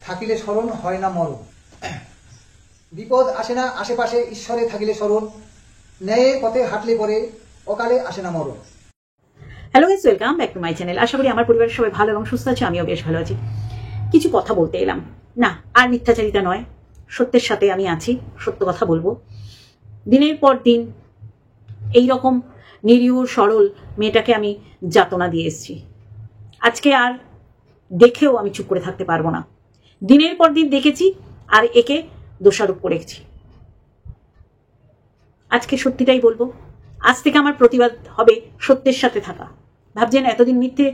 থাকিলে স্মরণ হয় না মরণ। বিপদ আসে না আশেপাশে, ঈশ্বরে থাকিলে স্মরণ। ন্যায়ের পথে হাঁটলে পরে অকালে আসে না মরণ। Hello guys, welcome back to my channel. আশা করি আমার পরিবারের সবাই ভালো এবং সুস্থ আছে, আমিও বেশ ভালো আছি। কিছু কথা বলতে এলাম, না আর মিথ্যাচারিতা নয়, সত্যের সাথে আমি আছি, সত্য কথা বলবো। দিনের পর দিন এই রকম নিরীহ সরল মেয়েটাকে আমি যাতনা দিয়ে এসেছি। আজকে আর দেখেও আমি চুপ করে থাকতে পারবো না। দিনের পর দিন দেখেছি আর একে দোষারোপ করেছি। আজকে সত্যিটাই বলবো। আজ থেকে আমার প্রতিবাদ হবে সত্যের সাথে থাকা। ভাবছেন এতদিন মিথ্যে,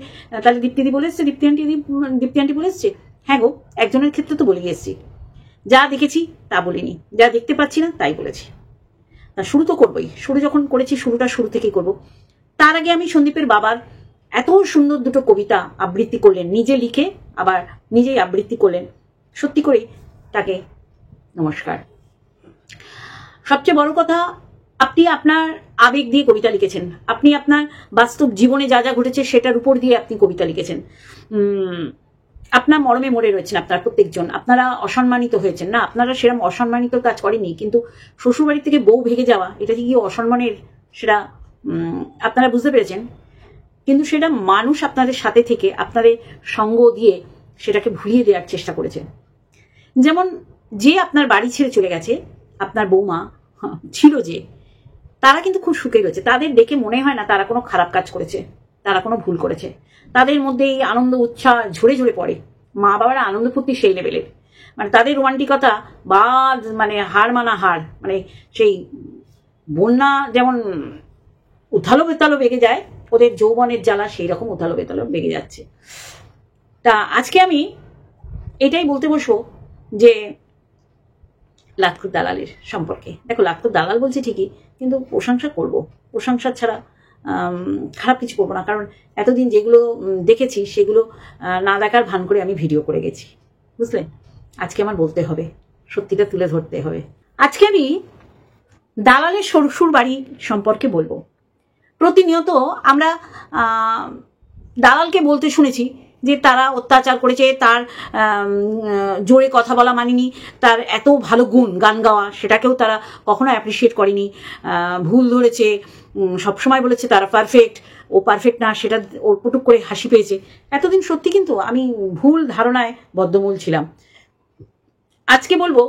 তাহলে দীপ্তিদি বলে এসছে, দীপ্তি আন্টি বলে এসছে। হ্যাঁ গো, একজনের ক্ষেত্রে তো বলে এসছি। যা দেখেছি তা বলিনি, যা দেখতে পাচ্ছি না তাই বলেছি। তা শুরু তো করবোই, শুরু যখন করেছি শুরুটা শুরু থেকেই করবো। তার আগে আমি সন্দীপের বাবার এত সুন্দর দুটো কবিতা আবৃত্তি করলেন, নিজে লিখে আবার নিজেই আবৃত্তি করলেন, সত্যি করেই তাকে নমস্কার। সবচেয়ে বড় কথা, আপনি আপনার আবেগ দিয়ে কবিতা লিখেছেন, আপনি আপনার বাস্তব জীবনে যা যা ঘটেছে সেটার উপর দিয়ে আপনি কবিতা লিখেছেন। আপনার মরমে মরে রয়েছেন আপনার প্রত্যেকজন। আপনারা অসম্মানিত হয়েছেন না, আপনারা সেরকম অসম্মানিত কাজ করেনি, কিন্তু শ্বশুরবাড়ি থেকে বউ ভেগে যাওয়া এটা কি অসম্মানের, সেটা আপনারা বুঝতে পেরেছেন। কিন্তু সেটা মানুষ আপনাদের সাথে থেকে আপনাদের সঙ্গ দিয়ে সেটাকে ভুলিয়ে দেওয়ার চেষ্টা করেছে। যেমন যে আপনার বাড়ি ছেড়ে চলে গেছে, আপনার বৌমা ছিল যে, তারা কিন্তু খুব সুখে রয়েছে। তাদের দেখে মনে হয় না তারা কোনো খারাপ কাজ করেছে, তারা কোনো ভুল করেছে। তাদের মধ্যে এই আনন্দ উৎসাহ ঝরে ঝরে পড়ে। মা বাবারা আনন্দ ফুর্তি সেই লেভেলের, মানে তাদের রোমান্টিকতা বা মানে হার মানা হার, মানে সেই বন্যা যেমন উথালো বেতালো বেগে যায়, ওদের যৌবনের জ্বালা সেই রকম উথালো বেতালো বেগে যাচ্ছে। তা আজকে আমি এটাই বলতে বসবো যে লাটকুর দালালের সম্পর্কে। দেখো, লাটকুর দালাল বলছি ঠিকই, কিন্তু প্রশংসা করব, প্রশংসা ছাড়া খারাপ কিছু করবো না। কারণ এতদিন যেগুলো দেখেছি সেগুলো না দেখার ভান করে আমি ভিডিও করে গেছি, বুঝলেন। আজকে আমার বলতে হবে, সত্যিটা তুলে ধরতে হবে। আজকে আমি দালালের শ্বশুর বাড়ি সম্পর্কে বলবো। প্রতিনিয়ত আমরা দালালকে বলতে শুনেছি যে তারা অত্যাচার করেছে, তার জোরে কথা বলা মানেনি, তার এত ভালো গুণ গান গাওয়া সেটাকেও তারা কখনো অ্যাপ্রিসিয়েট করেনি, ভুল ধরেছে, সবসময় বলেছে তারা পারফেক্ট, ও পারফেক্ট না, সেটা ওর পুটুক করে হাসি পেয়েছে। এতদিন সত্যি কিন্তু আমি ভুল ধারণায় বদ্ধমূল ছিলাম। আজকে বলবো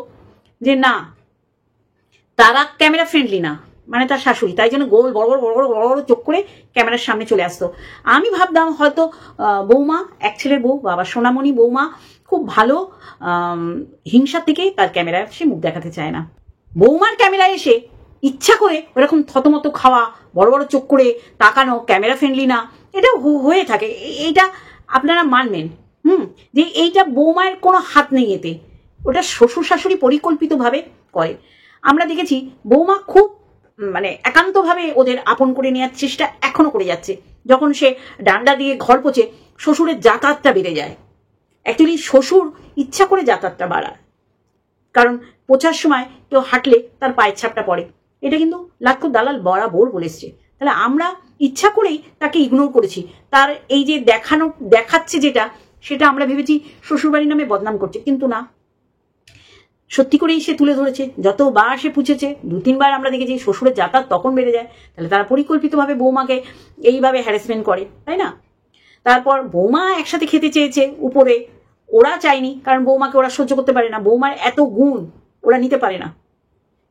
যে না, তারা ক্যামেরা ফ্রেন্ডলি না, মানে তার শাশুড়ি, তাই জন্য গোল বড় বড় বড় বড় বড় বড় চোখ করে ক্যামেরার সামনে চলে আসতো। আমি ভাবতাম হয়তো বৌমা, এক ছেলের বউ, বাবা সোনামণি বৌমা খুব ভালো, হিংসা থেকে তার ক্যামেরায় সে মুখ দেখাতে চায় না। বৌমার ক্যামেরায় এসে ইচ্ছা করে ওরকম থতমত খাওয়া, বড় বড় চোখ করে তাকানো, ক্যামেরা ফ্রেন্ডলি না, এটা হয়ে থাকে। এইটা আপনারা মানবেন যে এইটা বৌমায়ের কোনো হাত নেই এতে, ওটা শ্বশুর শাশুড়ি পরিকল্পিতভাবে করে। আমরা দেখেছি বৌমা খুব মানে একান্তভাবে ওদের আপন করে নেওয়ার চেষ্টা এখনো করে যাচ্ছে। যখন সে ডান্ডা দিয়ে ঘর পোছে, শ্বশুরের যাতায়াতটা বেড়ে যায়। অ্যাকচুয়ালি শ্বশুর ইচ্ছা করে যাতায়াতটা বাড়ায়, কারণ পোছার সময় কেউ হাঁটলে তার পায়ের ছাপটা পড়ে। এটা কিন্তু লাটকুর দালাল বরাবর বলেছে। তাহলে আমরা ইচ্ছা করেই তাকে ইগনোর করেছি। তার এই যে দেখাচ্ছে যেটা, সেটা আমরা ভেবেছি শ্বশুরবাড়ির নামে বদনাম করছে, কিন্তু না, সত্যি করেই সে তুলে ধরেছে। যতবার সে পুছেছে, 2-3 বার আমরা দেখেছি শ্বশুরের যাতায়াত তখন বেড়ে যায়। তাহলে তারা পরিকল্পিতভাবে বৌমাকে এইভাবে হ্যারাসমেন্ট করে, তাই না? তারপর বৌমা একসাথে খেতে চেয়েছে উপরে, ওরা চায়নি, কারণ বৌমাকে ওরা সহ্য করতে পারে না, বৌমার এত গুণ ওরা নিতে পারে না।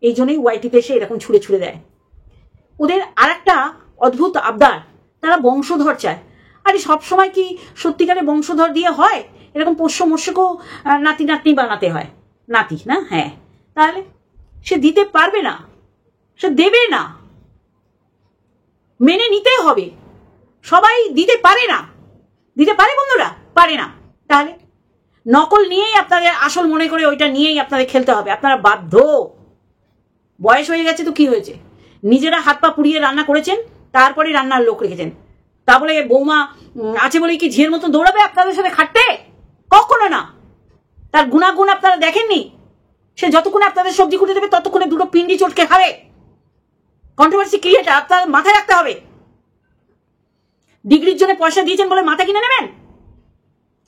এই জন্যই ওয়াইটিতে এসে এরকম ছুঁড়ে ছুঁড়ে দেয়। ওদের আর একটা অদ্ভুত আবদার, তারা বংশধর চায়। আরে সবসময় কি সত্যিকারে বংশধর দিয়ে হয়? এরকম পোষ্য মোষ্যকেও নাতি নাতনি বানাতে হয়, নাতি না, হ্যাঁ। তাহলে সে দিতে পারবে না, সে দেবে না, মেনে নিতে হবে। সবাই দিতে পারে না, দিতে পারে বন্ধুরা, পারে না। তাহলে নকল নিয়েই আপনাদের আসল মনে করে ওইটা নিয়েই আপনাদের খেলতে হবে, আপনারা বাধ্য। বয়স হয়ে গেছে তো কি হয়েছে, নিজেরা হাত পা পুড়িয়ে রান্না করেছেন, তারপরে রান্নার লোক রেখেছেন। তা বলে বৌমা আছে বলে কি ঝিয়ের মতন দৌড়াবে আপনাদের সাথে খাটতে? কখনো না। তার গুণাগুণ আপনারা দেখেননি? সে যতক্ষণে আপনাদের সবজি কুটে দেবে ততক্ষণে দুটো পিন্ডি চটকে খাবে। কন্ট্রোভার্সি ক্রিয়েটার, আপনার মাথায় রাখতে হবে। ডিগ্রির জন্য পয়সা দিয়েছেন বলে মাথা কিনে নেবেন?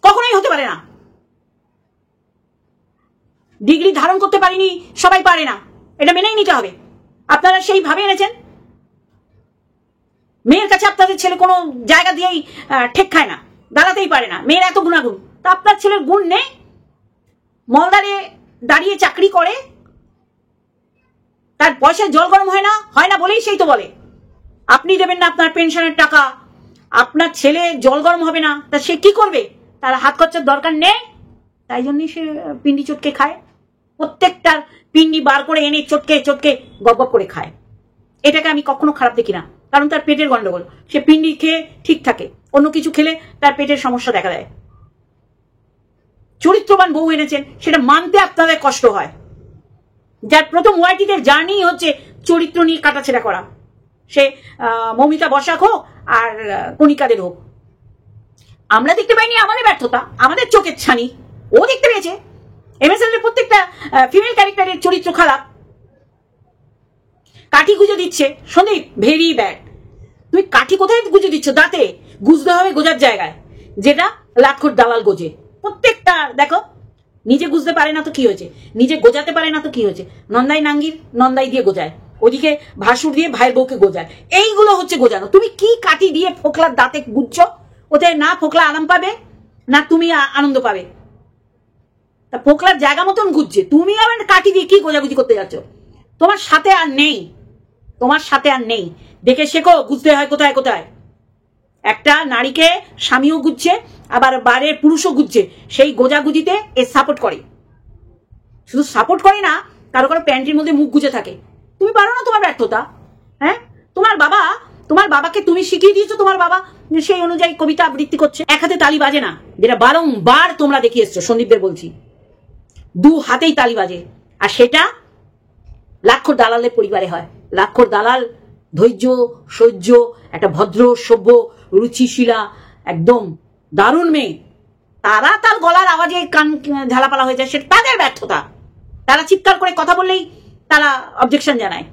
কখনোই হতে পারে না। ডিগ্রি ধারণ করতে পারিনি, সবাই পারে না, এটা মেনেই নিতে হবে। আপনারা সেইভাবে এনেছেন। মেয়ের কাছে আপনাদের ছেলে কোনো জায়গা দিয়েই ঠেক খায় না, দাঁড়াতেই পারে না, মেয়ের এত গুণাগুণ। তা আপনার ছেলের গুণ নেই? মলদারে দাঁড়িয়ে চাকরি করে, তার পয়সায় জল গরম হয় না বলেই সেই তো বলে আপনি দেবেন না আপনার পেনশনের টাকা, আপনার ছেলে জল গরম হবে না, তা সে কি করবে? তার হাত খরচার দরকার নেই, তাই জন্যই সে পিন্ডি চটকে খায়। প্রত্যেকটার পিন্ডি বার করে এনে চটকে চটকে গপ করে খায়। এটাকে আমি কখনো খারাপ দেখি না, কারণ তার পেটের গন্ডগোল, সে পিন্ডি খেয়ে ঠিক থাকে, অন্য কিছু খেলে তার পেটের সমস্যা দেখা দেয়। চরিত্রবান বউ এনেছেন, সেটা মানতে আপনাদের কষ্ট হয়। যার প্রথম ওয়াইটিদের জার্নি হচ্ছে চরিত্র নিয়ে কাটাছেড়া করা, সে মৌমিতা বসাক হোক আর কণিকাদের হোক। আমরা দেখতে পাইনি আমাদের ব্যর্থতা, আমাদের চোখের ছানি, ও দেখতে পেয়েছে। এমএসএল এর প্রত্যেকটা ফিমেল ক্যারেক্টারের চরিত্র খারাপ। কাঠি গুঁজে দিচ্ছে সন্দীপ, ভেরি ব্যাড। তুমি কাঠি কোথায় গুঁজে দিচ্ছ? দাঁতে গুঁজতে হবে গোজার জায়গায়, যেটা লাটখোর দালাল গোজে। প্রত্যেকটা দেখো, নিজে গুঁজতে পারে না তো কি হয়েছে, নিজে গোজাতে পারে না তো কি হয়েছে, নন্দাই নাঙ্গির নন্দাই দিয়ে গোজায়, ওদিকে ভাসুর দিয়ে ভাইয়ের বউকে গোজায়। এইগুলো হচ্ছে গোজানো। তুমি কি কাঠি দিয়ে ফোকলার দাঁতে গুঁজছ? ওতে না ফোকলা আরাম পাবে, না তুমি আনন্দ পাবে। তা ফোকলার জায়গা মতন গুঁজছে, তুমি আবার কাঠি দিয়ে কি গোজাগুজি করতে যাচ্ছ? তোমার সাথে আর নেই, তোমার সাথে আর নেই। দেখে শেখো গুঁজতে হয় কোথায় কোথায়। একটা নারীকে স্বামীও গুজছে, আবার বাড়ির পুরুষও গুজছে, সেই গোজাগুজিতে এ সাপোর্ট করে। শুধু সাপোর্ট করে না, কারো কারো প্যান্টের মধ্যে মুখ গুজে থাকে। তুমি পারো না, তোমার ব্যর্থতা। হ্যাঁ, তোমার বাবাকে তুমি শিখিয়ে দিয়েছো, তোমার বাবা সেই অনুযায়ী কবিতা আবৃত্তি করছে। এক হাতে তালি বাজে না, যেটা বারংবার তোমরা দেখিয়ে এসছো। সন্দীপদের বলছি, দু হাতেই তালি বাজে, আর সেটা লাক্ষর দালালের পরিবারে হয়। লাক্ষর দালাল ধৈর্য সহ্য, একটা ভদ্র সভ্য রুচিশীলা একদম দারুণ মেয়ে, তারা তার গলার আওয়াজে কান ঝালাপালা হয়ে যায়, সেটা তাদের ব্যর্থতা। তারা চিৎকার করে কথা বললেই তারা অবজেকশন জানায়,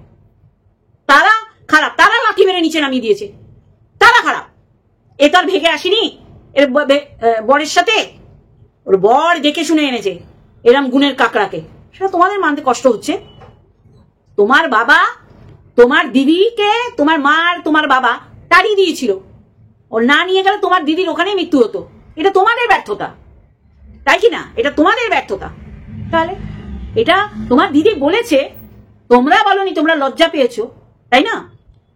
তারা খারাপ, তারা লাঠি মেরে নিচে নামিয়ে দিয়েছে, তারা খারাপ। এ তো আর ভেগে আসেনি এর বরের সাথে, ওর বর দেখে শুনে এনেছে এরম গুণের কাকড়াকে। সেটা তোমাদের মানতে কষ্ট হচ্ছে। তোমার বাবা তোমার দিদিকে, তোমার মা আর তোমার বাবা তাড়িয়ে দিয়েছিল, ও না নিয়ে গেলে তোমার দিদির ওখানে মৃত্যু হতো। এটা তোমাদের ব্যর্থতা, তাই কি না? এটা তোমাদের ব্যর্থতা। তাহলে এটা তোমার দিদি বলেছে, তোমরা বলনি, তোমরা লজ্জা পেয়েছো, তাই না?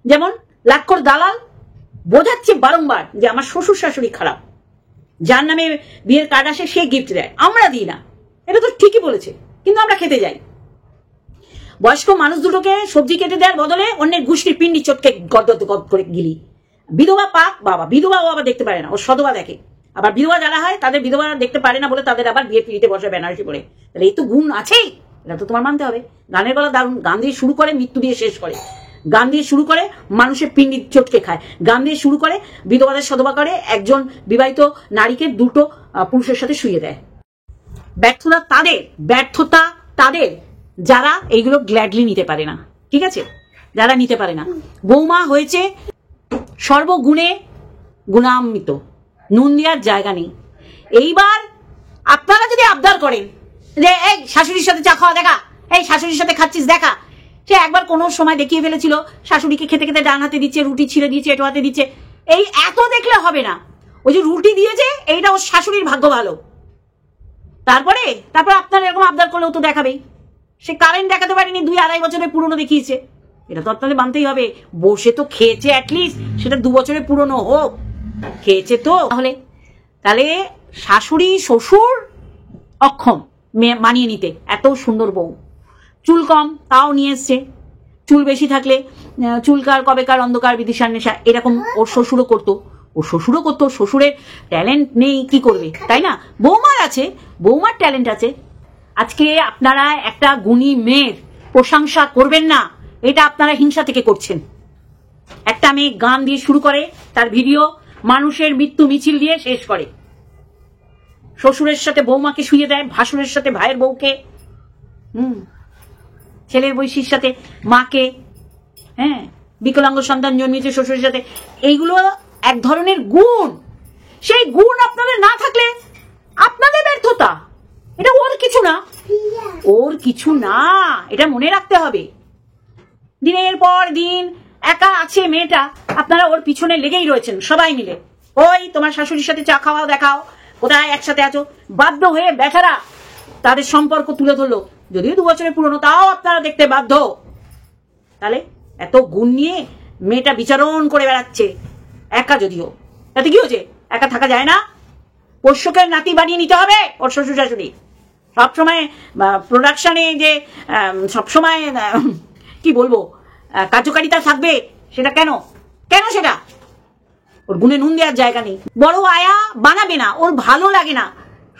যেমন লাক্ষর দালাল বোঝাচ্ছে বারংবার যে আমার শ্বশুর শাশুড়ি খারাপ, যার নামে বিয়ের কার্ড আসে সে গিফট দেয়, আমরা দিই না। এটা তো ঠিকই বলেছে, কিন্তু আমরা খেতে যাই। বয়স্ক মানুষ দুটোকে সবজি কেটে দেওয়ার বদলে অন্যের গোষ্ঠীর পিন্ডি চটকে গদ করে গিলি। বিধবা পাপ বাবা, বিধবাও আবার দেখতে পারে না, ও সধবা দেখে। আবার বিধবা যারা হয় তাদের বিধবা দেখতে পারে না বলে তাদের আবার বিয়ে পিড়িতে বসে বেনারসি পড়ে। তাহলে এই তো গুণ আছেই, এটা তো তোমার মানতে হবে। গানের গলা দারুণ, গান দিয়ে শুরু করে মৃত্যু দিয়ে শেষ করে, গান দিয়ে শুরু করে মানুষের পিন্ডি চটকে খায়, গান দিয়ে শুরু করে বিধবাদের সধবা করে, একজন বিবাহিত নারীকে দুটো পুরুষের সাথে শুয়ে দেয়। ব্যর্থতা তাদের যারা এইগুলো গ্ল্যাডলি নিতে পারে না, ঠিক আছে? যারা নিতে পারে না। বৌমা হয়েছে সর্বগুণে গুণান্বিত, নুন দেওয়ার জায়গা নেই। এইবার আপনারা যদি আবদার করেন যে এই শাশুড়ির সাথে চা খাওয়া দেখা, এই শাশুড়ির সাথে খাচ্ছিস দেখা, সে একবার কোনো সময় দেখিয়ে ফেলেছিল শাশুড়িকে খেতে খেতে ডান হাতে দিচ্ছে, রুটি ছিঁড়ে দিচ্ছে, এটো হাতে দিচ্ছে। এই এত দেখলে হবে না, ওই যে রুটি দিয়েছে এইটা ওর শাশুড়ির ভাগ্য ভালো। তারপর আপনার এরকম আবদার করলেও তো দেখাবেই। সে কারেন্ট দেখাতে পারেনি, 2-2.5 বছরের পুরনো দেখিয়েছে, এটা তো আপনাদের মানতেই হবে। বসে তো খেয়েছে, অ্যাটলিস্ট সেটা 2 বছরের পুরনো হোক, খেয়েছে তো। তাহলে শাশুড়ি শ্বশুর অক্ষম মানিয়ে নিতে, এত সুন্দর বউ। চুল কম তাও নিয়ে এসছে, চুল বেশি থাকলে চুলকার কবেকার অন্ধকার বিদিশার নেশা, এরকম ওর শ্বশুরও করতো, শ্বশুরের ট্যালেন্ট নেই কি করবে, তাই না? বৌমার আছে, বৌমার ট্যালেন্ট আছে। আজকে আপনারা একটা গুণী মেয়ের প্রশংসা করবেন না, এটা আপনারা হিংসা থেকে করছেন। একটা মেয়ে গান দিয়ে শুরু করে, তার ভিডিও মানুষের মৃত্যু মিছিল দিয়ে শেষ করে, শ্বশুরের সাথে বৌমাকে শুয়ে দেয়, ভাসুরের সাথে ভাইয়ের বউকে, ছেলের বৈশির সাথে মাকে, হ্যাঁ, বিকলাঙ্গ সন্তান জন্মিয়েছে শ্বশুরের সাথে। এইগুলো এক ধরনের গুণ। সেই গুণ আপনাদের না থাকলে আপনাদের ব্যর্থতা, এটা ওর কিছু না। ওর কিছু না, এটা মনে রাখতে হবে। দিনের পর দিন একা আছে মেয়েটা, আপনারা ওর পিছনে লেগেই রয়েছেন সবাই মিলে। ওই তোমার শাশুড়ির সাথে চা খাওয়াও, দেখাও কোথায় একসাথে আছো। বাধ্য হয়ে বেচারা তাদের সম্পর্ক তুলে ধরলো, যদিও 2 বছরের পুরনো, তাও আপনারা দেখতে বাধ্য। তাহলে এত গুণ নিয়ে মেয়েটা বিচারণ করে বেড়াচ্ছে একা, যদিও তাতে কি হয়েছে, একা থাকা যায় না? পোষ্যকের নাতি বানিয়ে নিতে হবে ওর শ্বশুর শাশুড়ি। সবসময় প্রোডাকশনে যে সবসময় কি বলবো কার্যকারিতা থাকবে, সেটা কেন? কেন সেটা? ওর গুণে নুন দেওয়ার জায়গা নেই। বড় আয়া বানাবে না, ওর ভালো লাগে না।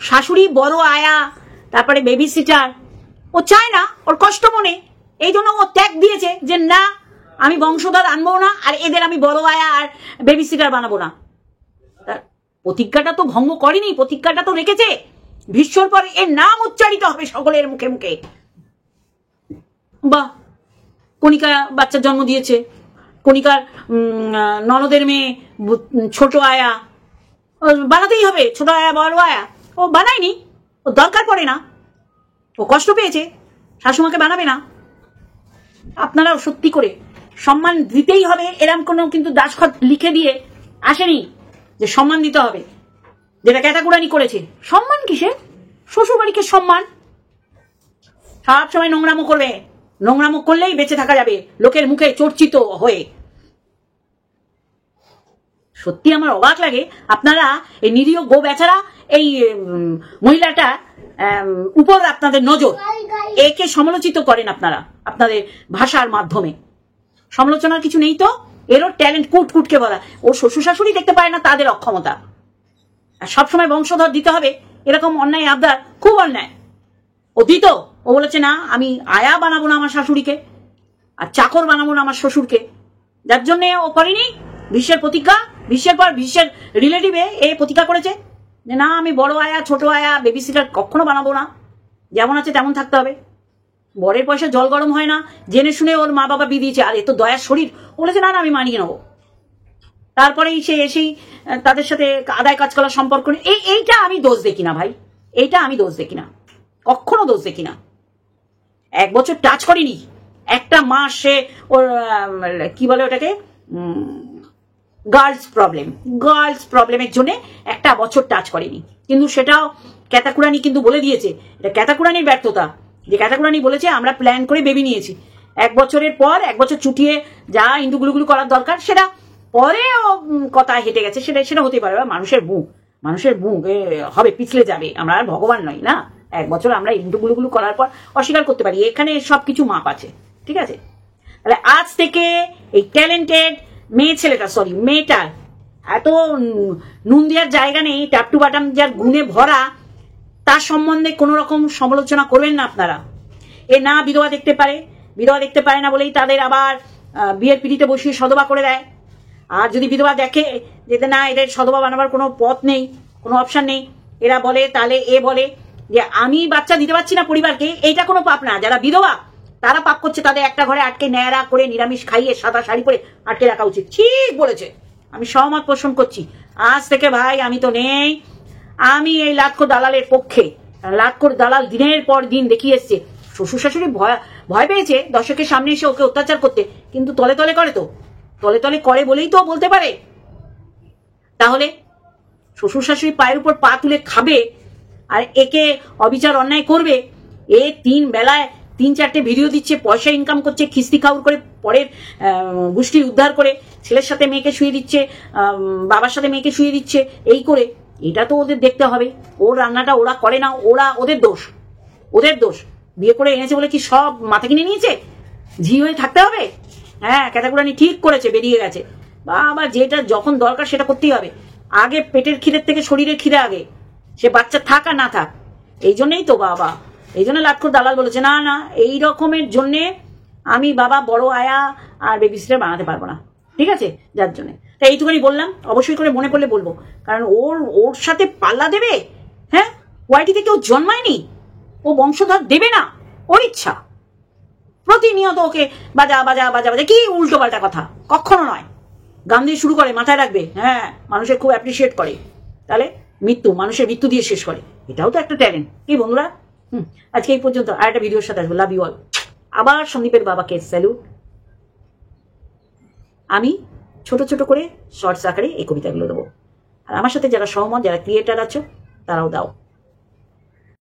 শাশুড়ি বড় আয়া, তারপরে বেবি সিটার, ও চায় না, ওর কষ্ট মনে। এই জন্য ও ত্যাগ দিয়েছে যে না, আমি বংশধর আনবো না, আর এদের আমি বড় আয়া আর বেবি সিটার বানাবো না। প্রতিজ্ঞাটা তো ভঙ্গ করেনি, প্রতিজ্ঞাটা তো রেখেছে। ভীষ্মর পরে এর নাম উচ্চারিত হবে সকলের মুখে মুখে। বাহ, কণিকা বাচ্চার জন্ম দিয়েছে, কণিকার ননদের মেয়ে ছোট আয়া, বানাতেই হবে। ছোট আয়া বড় আয়া, ও বানায়নি, ও দরকার পড়ে না, ও কষ্ট পেয়েছে, শাশুমাকে বানাবে না। আপনারাও সত্যি করে সম্মান দিতেই হবে, এরম কোনো কিন্তু দাসখত লিখে দিয়ে আসেনি যে সম্মান দিতে হবে, যেটা ক্যাটাকুরানি করেছে। সম্মান কিসের? শ্বশুর বাড়িকে সম্মান। সব সময় নোংরামো করবে, নোংরামো করলেই বেঁচে থাকা যাবে লোকের মুখে চর্চিত হয়ে। সত্যি আমার অবাক লাগে, আপনারা এই নিরীহ গো বেচারা, এই মহিলাটা উপর আপনাদের নজর, একে সমালোচিত করেন আপনারা আপনাদের ভাষার মাধ্যমে। সমালোচনার কিছু নেই তো, এরও ট্যালেন্ট কুটকুটকে বলা। ও শ্বশুর শাশুড়ি দেখতে পায় না তাদের অক্ষমতা, আর সবসময় বংশধর দিতে হবে, এরকম অন্যায় আবদার খুব অন্যায়। ও দিত, ও বলেছে না, আমি আয়া বানাবো না আমার শাশুড়িকে, আর চাকর বানাবো না আমার শ্বশুরকে। যার জন্য ও করেনি ভীষ্মের প্রতিজ্ঞা। ভীষ্মের পর ভীষ্মের রিলেটিভে এ প্রতিজ্ঞা করেছে যে না, আমি বড় আয়া ছোট আয়া বেবি সিটার কখনো বানাবো না, যেমন আছে তেমন থাকতে হবে। বরের পয়সা জল গরম হয় না, জেনে শুনে ওর মা বাবা বিয়ে দিয়েছে, আর এ তো দয়ার শরীর, বলেছে না না আমি মানিয়ে নেবো। তারপরেই সে এসেই তাদের সাথে আদায় কাজ করার সম্পর্ক। এইটা আমি দোষ দেখি না ভাই, এইটা আমি দোষ দেখি না, কখনো দোষ দেখি না। 1 বছর টাচ করিনি, একটা মাস সে ওর কি বলে ওটাকে, গার্লস প্রবলেমের জন্য 1 বছর টাচ করেনি। কিন্তু সেটাও ক্যাতাকুরানি কিন্তু বলে দিয়েছে, এটা ক্যাতাকুরানির ব্যর্থতা, যে ক্যাতাকুরানি বলেছে আমরা প্ল্যান করে বেবি নিয়েছি। 1 বছরের পর 1 বছর চুটিয়ে যা ইন্ডুগুলুগুলো করার দরকার সেটা পরেও কথা হেঁটে গেছে, সেটা হতে পারে। মানুষের মুখ হবে পিছলে যাবে, আমরা আর ভগবান নই না। 1 বছর আমরা ইন্ডুগুলুগুলো করার পর অস্বীকার করতে পারি, এখানে সবকিছু মাপ আছে, ঠিক আছে? তাহলে আজ থেকে এই ট্যালেন্টেড মেয়েটার এত নুন দেওয়ার জায়গা নেই, ট্যাপ টু বাটাম যার গুণে ভরা, তার সম্বন্ধে কোন রকম সমালোচনা করবেন না আপনারা। এ না বিধবা দেখতে পারে না বলেই তাদের আবার বিয়ের পিড়িতে বসিয়ে সধবা করে দেয়। আর যদি বিধবা দেখে যে না, এদের সধবা বানাবার কোনো পথ নেই, কোনো অপশন নেই, এরা বলে, তাহলে এ বলে যে আমি বাচ্চা দিতে পারছি না পরিবারকে, এইটা কোনো পাপ না। যারা বিধবা তারা পাপ করছে, তাদের একটা ঘরে আটকে ন্যাড়া করে নিরামিষ খাইয়ে সাদা শাড়ি পরে আটকে রাখা উচিত। ঠিক বলেছে, আমি সহমত পোষণ করছি। আজ থেকে ভাই আমি তো নেই, আমি এই লাটখোর দালালের পক্ষে। লাটখোর দালাল দিনের পর দিন দেখিয়ে এসছে, শ্বশুর শাশুড়ি ভয় পেয়েছে দর্শকের সামনে এসে ওকে অত্যাচার করতে, কিন্তু তলে তলে করে তো, তলে তলে করে বলেই তো বলতে পারে। তাহলে শ্বশুর শাশুড়ি পায়ের উপর পা তুলে খাবে আর একে অবিচার অন্যায় করবে? এ 3 বেলায় 3-4টে ভিডিও দিচ্ছে, পয়সা ইনকাম করছে, খিস্তি খাউর করে, পরের গোষ্ঠী উদ্ধার করে, ছেলের সাথে মেয়েকে শুয়ে দিচ্ছে, বাবার সাথে মেয়েকে শুয়ে দিচ্ছে, এই করে। এটা তো ওদের দেখতে হবে। ওর রান্নাটা ওরা করে না, ওদের দোষ। বিয়ে করে এনেছে বলে কি সব মাথা কিনে নিয়েছে? ঝি হয়ে থাকতে হবে? হ্যাঁ, ক্যাটাকুরানি ঠিক করেছে, বেরিয়ে গেছে। বাবা, যেটা যখন দরকার সেটা করতেই হবে। আগে পেটের খিদের থেকে শরীরের খিদে আগে, সে বাচ্চা থাক আর না থাক। এই জন্যই তো বাবা, এই জন্য লাটখোর দালাল বলেছে না না, এই রকমের জন্যে আমি বাবা বড় আয়া আর বেবি সিটার বানাতে পারবো না, ঠিক আছে? যার জন্য তাই এইটুখানি বললাম, অবশ্যই করে মনে পড়লে বলবো। কারণ ওর সাথে পাল্লা দেবে, হ্যাঁ, ওয়াইটিতে কেউ জন্মায়নি, ও বংশধর দেবে না, ওর ইচ্ছা। প্রতিনিয়ত ওকে বাজা কি উল্টো পাল্টা কথা, কখনো নয়। গান দিয়ে শুরু করে, মাথায় রাখবে, হ্যাঁ, মানুষের খুব অ্যাপ্রিসিয়েট করে, তাহলে মানুষের মৃত্যু দিয়ে শেষ করে। এটাও তো একটা ট্যালেন্ট, কি বন্ধুরা? আজকে এই পর্যন্ত। আর একটা ভিডিওর সাথে আসবো। Love you all. আবার সন্দীপের বাবাকে স্যালুট। আমি ছোট ছোট করে শর্টস আকারে এই কবিতাগুলো দেবো। আর আমার সাথে যারা সহমত, যারা ক্রিয়েটার আছো, তারাও দাও।